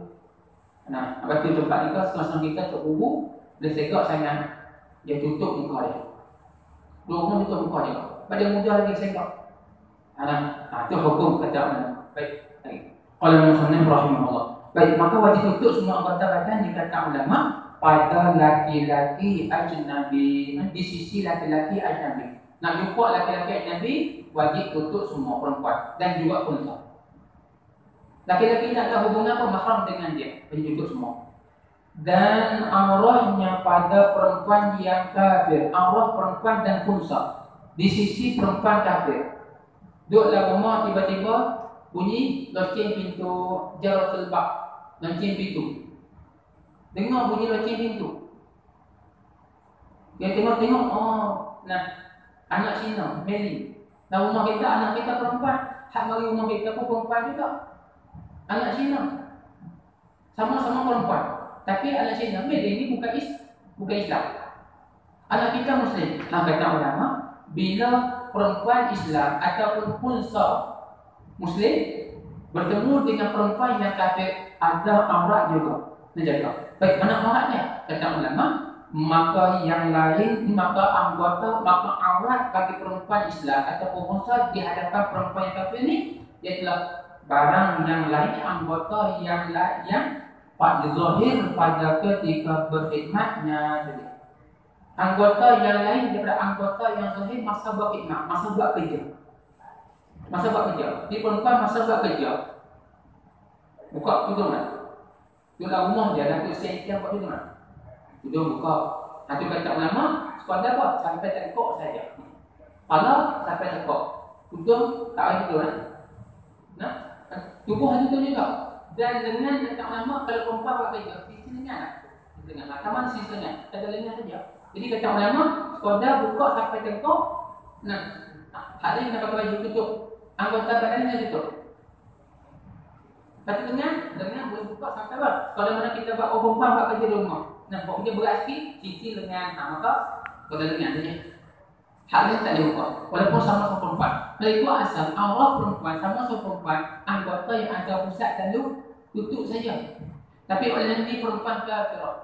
Nah, apa tu tempat kita semasa kita terhubung, dia segak sangat, dia tutup muka dia. Dua orang tutup muka dia. Pada mudah lagi segak. Itu hukum kata ulama. Baik. Qala musannif rahimahullah. Baik, maka wajib tutup semua anggota badan di kata ulama pada laki-laki ajnabi, di sisi laki-laki ajnabi. Nak jumpa laki-laki ajnabi wajib tutup semua perempuan dan juga unta. Laki-laki tak ada hubungan apa mahram dengan dia, wajib tutup semua. Dan aurahnya pada perempuan yang kafir, aurah perempuan dan unsa di sisi perempuan kafir. Duduklah rumah tiba-tiba bunyi loceng pintu Jaratul Bab, loceng pintu. Dengar bunyi loceng pintu. Dia tengok-tengok, oh, nah, anak Cina, Meli. Nah, rumah kita, anak kita perempuan. Hak mari rumah kita pun perempuan juga. Anak Cina. Sama-sama perempuan. Tapi anak Cina, Meli ini bukan Islam. Anak kita Muslim. Nah, kata ulama, bila perempuan Islam ataupun unsa Muslim bertemu dengan perempuan yang kafir, ada aurat juga. Menjaga. Baik, mana auratnya? Kata ulama, maka yang lain, maka aurat bagi perempuan Islam ataupun unsa di hadapan perempuan yang kafir ini ialah barang yang lain, anggota yang lain yang zahir pada ketika berkhidmatnya. Anggota yang lain daripada anggota yang zahir masa buat khidmat, masa buat kerja. Masa buat kerja. Di perempuan masa buat kerja. Buka tudung tak? Duduk rumah dia, nanti siang buat tudung tak? Tudung buka. Nanti kata ulama, sekadar apa? Sampai tekok saja. Kepala sampai tekok. Tudung tak ada tudung tak? Nah, tubuh hanya tu juga. Dan dengan kata ulama, kalau perempuan buat kerja, sisi lengan tak? Sisi lengan. Taman sisi lengan. Tak ada lengan saja. Jadi kata ulama, sekadar buka sampai tekok. Nah, hari ini nak pakai baju tutup. Anggota badannya tutup. Kata lengan boleh buka sampai apa? Kalau mana kita buat orang perempuan buat kerja di rumah. Nah, buat kerja berat sikit, sisi lengan. Maka, pada lengan saja. Hal lain tak dibuka. Walaupun sama-sama perempuan. Dari itu asal, aurat perempuan sama-sama perempuan, anggota yang ada pusat dan tutup saja. Tapi oleh Nabi perempuan kafirah.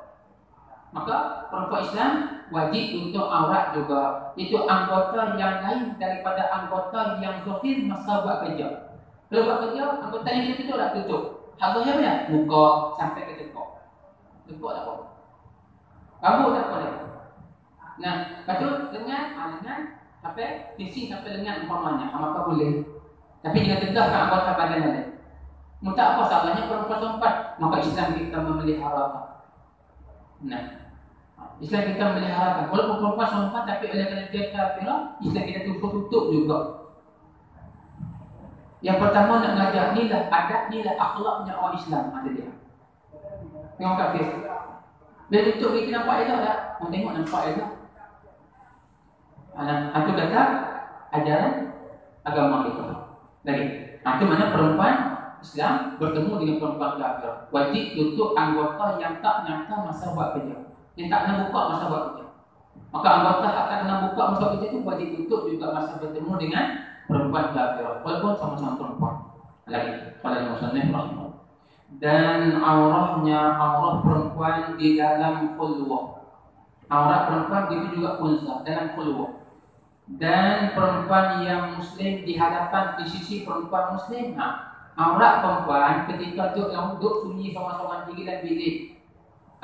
Maka perempuan Islam wajib untuk aurat juga. Itu anggota yang lain daripada anggota yang zahir masa buat kerja. Kalau buat kerja, anggota yang kita tutup tak tutup. Hak zahir apa? Muka sampai ke tekok. Tekok tak apa. Rambut tak boleh. Nah, lepas tu lengan sampai sisi sampai lengan umpamanya. Maka boleh. Tapi jangan tegakkan anggota badan lain. Mutak apa salahnya perempuan sempat, maka Islam kita memelihara. Nah, Islam kita memelihara. Walaupun perempuan sempat, tapi oleh kerana dia kafirah, Islam kita tutup juga. Yang pertama nak mengajar inilah adab, inilah akhlaknya orang Islam. Ada dia. Tengok kafir. Bila tutup kita nampak elok tak? Orang tengok nampak elok. Itu kata ajaran agama kita. Lagi. Itu mana perempuan Islam bertemu dengan perempuan kafir. Wajib tutup anggota yang tak nyata masa buat kerja. Yang tak kena buka masa buat kerja. Maka anggota tak kena buka masa kerja itu wajib tutup juga masa bertemu dengan perempuan kafir. Walaupun sama-sama perempuan. Lagi. Qala musannif rahimahullah. Dan aurahnya aurah perempuan di dalam khulwah. Aurat perempuan itu juga unsa dalam khulwah. Dan perempuan yang muslim di hadapan di sisi perempuan muslim. Aurat perempuan ketika duduk sunyi sama-sama diri dan bilik,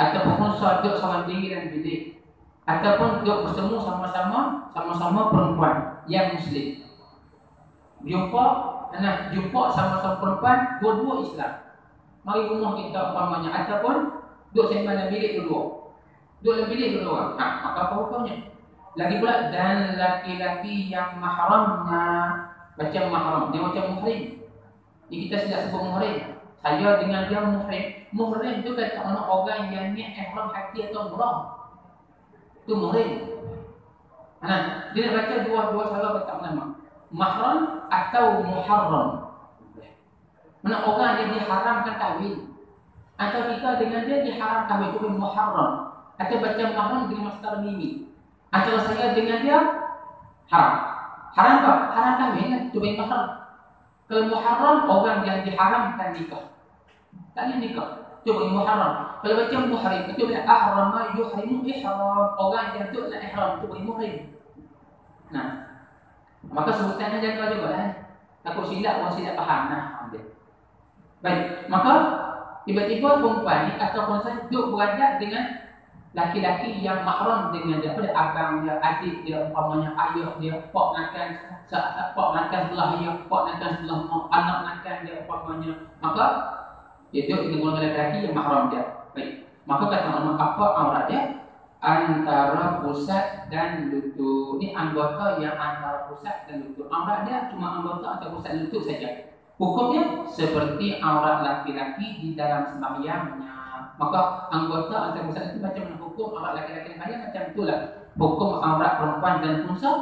ataupun duduk sama diri dan bilik, ataupun duduk bertemu sama-sama perempuan yang muslim. Jumpa sama-sama perempuan dua-dua Islam. Mari rumah kita umpamanya, ataupun duduk sembang dalam bilik dua-dua. Duduk dalam bilik dua-dua. Maka apa hukumnya? Lagi pula, dan laki-laki yang mahramnya macam mahram, dia macam muhrim. Ini kita sudah sebut muhrim. Saya dengan dia muhrim. Muhrim itu kata orang yang niat ihram haji atau umrah. Itu muhrim. Dia nak baca dua cara kata ulama. mahram atau muharram. Mana orang yang diharamkan kahwin, atau kita dengan dia diharam kahwin, itu muharram. Atau baca mahram dengan masdar mimi, atau saya dengan dia haram. Haram apa? Haram kahwin, itu mahram. Kalau muharram, orang yang diharamkan nikah, tak boleh nikah, itu muharram. Kalau baca muhrim, itu ahrama yuhrimu ihram, orang yang tu nak ihram, itu muhrim. Nah, maka sebutannya jaga juga lah. Takut silap, orang silap faham. Nah, ambil. Baik, maka tiba-tiba perempuan ni atau perempuan duduk beradat dengan laki-laki yang mahram dengan dia, pada abang dia, adik dia, umpamanya ayah dia, pak nakan sebelah ayah, pak nakan sebelah mak, anak nakan dia, umpamanya. Maka dia duduk dengan golongan laki-laki yang mahram dia. Baik, maka kata ulama apa aurat dia? Antara pusat dan lutut. Ini anggota yang antara pusat dan lutut. Aurat dia cuma anggota antara pusat dan lutut saja. Hukumnya seperti aurat laki-laki di dalam sembahyangnya. Maka anggota antara pusat itu macam mana hukum aurat laki-laki sembahyang macam itulah. Hukum aurat perempuan dan unsa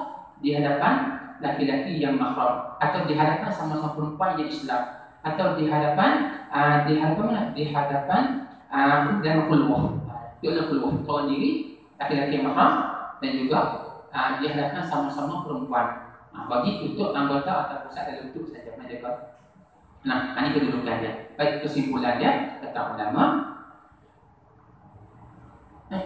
di hadapan laki-laki yang mahram, atau di hadapan sama-sama perempuan yang Islam, atau di hadapan mana? Di hadapan dan khulwah. Itu adalah khulwah. Kalau diri laki-laki yang mahram dan juga di hadapan sama-sama perempuan. Bagi tutup anggota atau pusat dan lutut saja menjaga. Nah, ini kedudukan dia. Baik, kesimpulan dia kata ulama,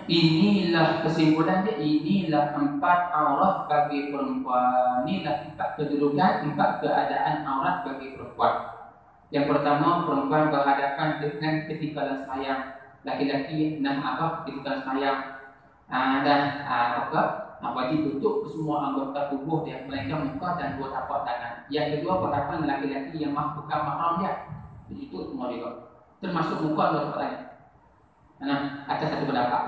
inilah kesimpulan dia, inilah 4 aurat bagi perempuan. Inilah 4 kedudukan, 4 keadaan aurat bagi perempuan. Yang pertama, perempuan berhadapan dengan ketika sembahyang. Laki-laki ketika sembahyang dan wajib tutup semua anggota tubuh dia, melainkan muka dan 2 tapak tangan. Yang kedua, berhadapan dengan laki-laki yang bukan mahram dia, itu semua dia, termasuk muka dan 2 tapak tangan. Nah, atas satu pendapat.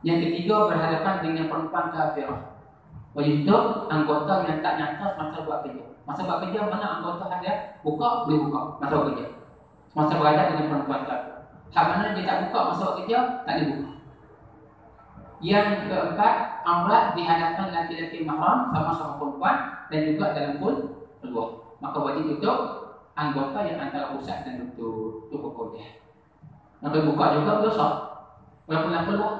Yang ketiga, berhadapan dengan perempuan kafirah. Wajib tutup anggota yang tak nyata masa buat kerja. Masa buat kerja mana anggota dia buka, boleh buka masa buat kerja. Masa berhadapan dengan perempuan kafir. Hak mana dia tak buka masa buat kerja, tak boleh buka. Yang keempat, aurat di hadapan laki-laki mahram sama-sama perempuan dan juga dalam keluar. Maka wajib tutup anggota yang antara pusat dan lutut. Itu hukum dia. Nak buka juga dosa. Walaupun nak keluar.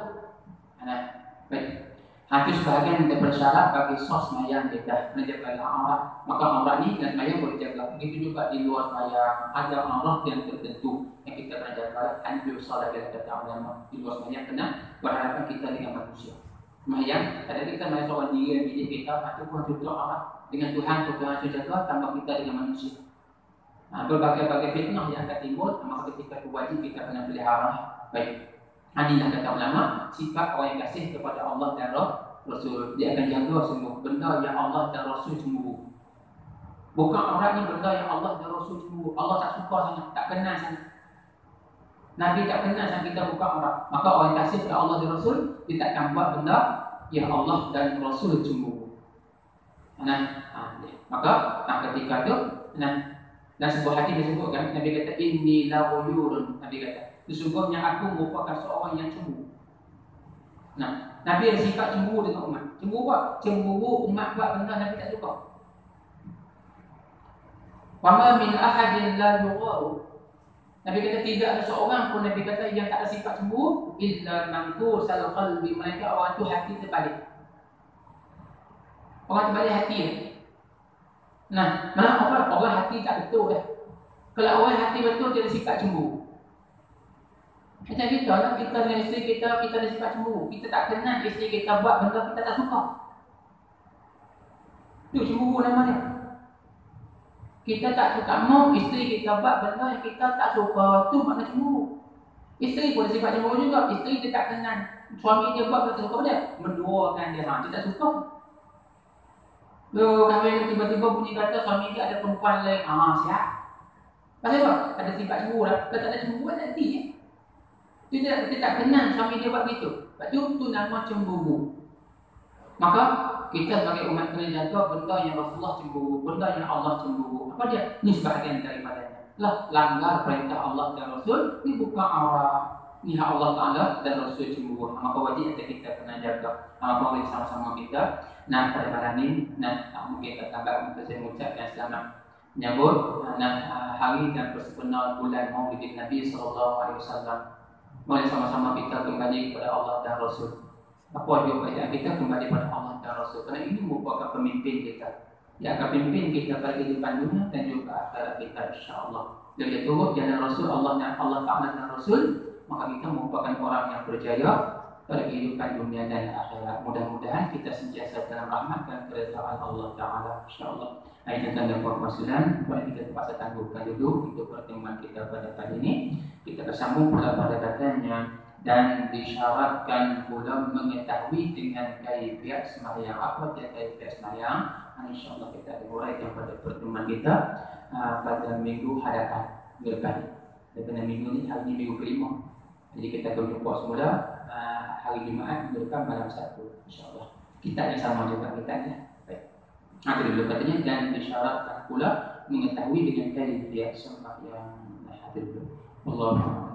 Baik. Itu sebahagian daripada syarat bagi sos sembahyang kita menjaga aurat. Maka aurat ni dan sembahyang boleh jaga. Begitu juga di luar sembahyang ada aurat yang tertentu yang kita kena jaga. Anjur salat kita kata ulama di luar sembahyang kena berhadapan kita dengan manusia. Sembahyang ada kita sembahyang seorang diri bilik kita ataupun tutup aurat dengan Tuhan jaga tambah kita dengan manusia. Berbagai-bagai fitnah yang akan timbul, maka ketika itu wajib kita kena pelihara. Baik. Inilah kata ulama, sifat orang yang kasih kepada Allah dan Rasul. Dia akan jaga semua benda yang Allah dan Rasul cemburu. Bukan orang ni benda yang Allah dan Rasul cemburu. Allah tak suka sangat, tak kenal sangat. Nabi tak kenal sangat kita buka orang. Maka orang yang kasih kepada Allah dan Rasul, dia takkan buat benda yang Allah dan Rasul cemburu. Maka ketika itu, dan sebuah hadis disebutkan, Nabi kata, inni la ghuyurun. Nabi kata, sesungguhnya aku merupakan seorang yang cemburu. Nabi ada sifat cemburu dengan umat. Cemburu apa? Cemburu umat buat benda Nabi tak suka. Wa ma min ahadin la yugharu. Nabi kata tidak ada seorang pun Nabi kata yang tak ada sifat cemburu illa man tusal qalbi, melainkan orang tu hati terbalik. Orang terbalik hati dia. Mana orang hati tak betul dah. Kalau orang hati betul dia ada sifat cemburu. Macam kita dengan isteri kita ada sifat cemburu. Kita tak kenal isteri kita buat benda kita tak suka. Itu cemburu namanya. Kita tak suka mau isteri kita buat benda yang kita tak suka. Itu makna cemburu. Isteri pun ada sifat cemburu juga. Isteri dia tak kenal suami dia buat benda tak suka dia, menduakan dia. Dia tak suka. Kahwin tiba-tiba bunyi kata suami dia ada perempuan lain. Siap. Pasal apa? Ada sifat cemburu lah. Kalau tak ada cemburu tak hati ya. Dia tak kenal suami dia buat begitu. Sebab itu nama cemburu. Maka kita sebagai umat kena jaga benda yang Rasulullah cemburu, benda yang Allah cemburu. Apa dia? Ini sebahagian daripadanya. Langgar perintah Allah dan Rasul, ini bukan aurat. pihak Allah Ta'ala dan Rasul cemburu. Maka wajib kita kena jaga. Maka mari sama-sama kita pada malam ini mungkin kita tambah untuk saya mengucapkan selamat menyambut hari dan persempurnaan bulan Maulid Nabi sallallahu alaihi wasallam. Mari sama-sama kita kembali kepada Allah dan Rasul. Apa juga bacaan kita kembali kepada Allah dan Rasul. Kerana ini merupakan pemimpin kita. Dia akan pimpin kita pada kehidupan dunia dan juga akhirat kita, insya-Allah. Bila dia turut jalan Rasul Allah Ta'ala dan Rasul, maka kita merupakan orang yang berjaya pada kehidupan dunia dan akhirat. Mudah-mudahan kita sentiasa dalam rahmat dan keridhaan Allah Ta'ala, insya-Allah. Ayat dan permasalahan, boleh kita terpaksa tangguhkan dulu untuk pertemuan kita pada kali ini. Kita bersambung pada katanya dan disyaratkan pula mengetahui dengan kaifiat sembahyang. Apa dia kaifiat sembahyang? InsyaAllah kita uraikan pada pertemuan kita pada minggu hadapan depan. Pada minggu ini, hari ini minggu kelima. Jadi kita akan jumpa semula hari Jumaat depan malam 1, insyaAllah. Kita yang sama juga kita. Ada dulu katanya dan disyaratkan pula mengetahui dengan kaifiat sembahyang. Ada dulu. Allahu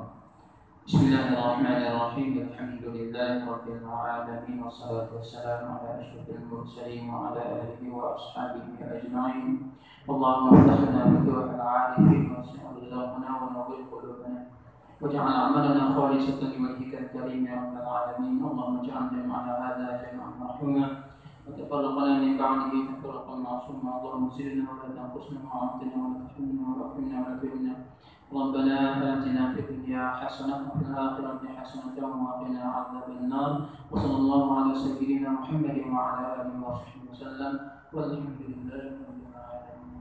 Bismillahirrahmanirrahim. Alhamdulillahi rabbil alamin wassalatu wassalamu ala asyrafil mursalin wa ala alihi wa ashabihi ajma'in. Allahumma iftahna bi ruhil arifin wa sa'il rizqana wa nawwir qulubana waj'al a'malana khalisatan liwajhikal karim ya rabbal alamin. Allahumma ij'al jam'ana hadha jam'an marhuma wa tafarraqna min ba'dihi tafarraqan ma'suma. Allahumma zidna wa la tanqusna wa'atina wa la tahrimna wa la tuhrimna. ربنا آتنا في الدنيا حسنة وفي الآخرة حسنة وقنا عذاب النار وصلى الله على سيدنا محمد وعلى آله وصحبه وسلم والحمد لله رب العالمين.